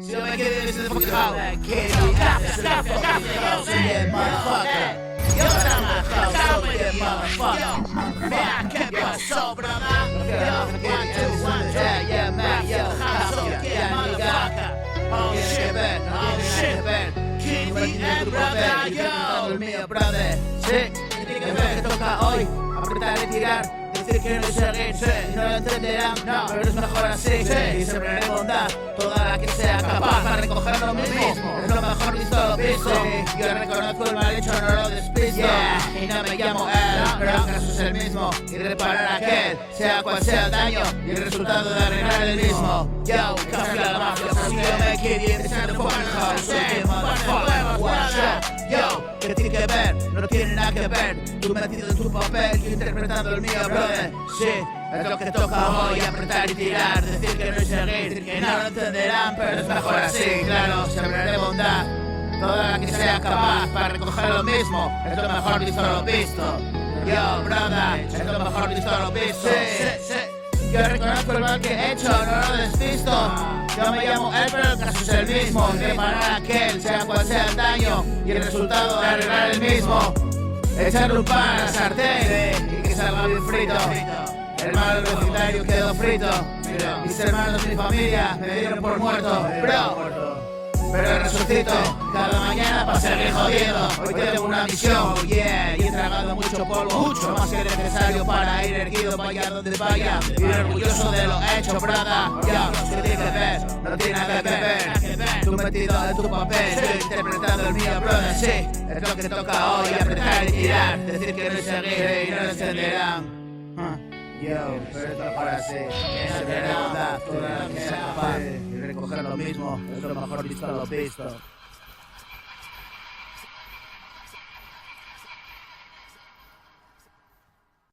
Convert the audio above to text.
Si no me quieres, this is the fucking house. Yeah, motherfucker. Yo got my house, so yeah, motherfucker. Man, I kept your soul, brother. Yo, 1, 2, 1, yeah, man, yo, house, so yeah, motherfucker. Oh shit, man, oh shit. Kitty and brother, yo. El mío, brother. Sí, tiene que ver que toca hoy. Apretar y tirar. Decir que no es seguir, sí, no lo entenderán, no, pero es mejor así, sí, y sembraré bondad, toda la que sea capaz para recoger lo mismo, es lo mejor visto lo visto, sí, yo reconozco el mal hecho, no lo despisto, yeah, y no me llamo él, pero el caso es el mismo, y reparar aquel, sea cual sea el daño, y el resultado de arreglar el mismo, yo, casi a la mafia, si yo me quiero deseando por mi house, yo, ¿qué tiene que ver? No tiene nada que ver, tú metido en tu papel, yo interpretando el mío, brother. Sí, es lo que toca hoy, apretar y tirar, decir que no es seguir, que no lo entenderán, pero es mejor así, claro, sembraré bondad, toda la que sea capaz para recoger lo mismo, es lo mejor visto lo visto. Yo, brother, es lo mejor visto lo visto. Sí, yo reconozco el mal que he hecho, no lo despisto. Yo me llamo él, pero el caso es el mismo, reparar aquel, sea cual sea el daño, y el resultado de arreglar el mismo. Echarle un pan a la sartén y que salga bien frito. El malo vecindario quedó frito. Mis hermanos y mi familia me dieron por muerto, pero resucito cada mañana para seguir jodiendo. Hoy tengo una misión, yeah, y he tragado mucho polvo, mucho más que necesario para ir erguido vaya donde vaya. Y orgulloso de lo hecho, brada. Ya, ¿qué tiene que ver? No tiene nada que ver. Tú metido en tu papel, estoy interpretando el mío, brother. Sí, es lo que toca hoy, apretar y tirar, decir que no es seguir y no lo entenderán. Yo, pero es mejor así, es verdad, toda la que sea capaz y recoger lo mismo, es lo mejor visto lo visto.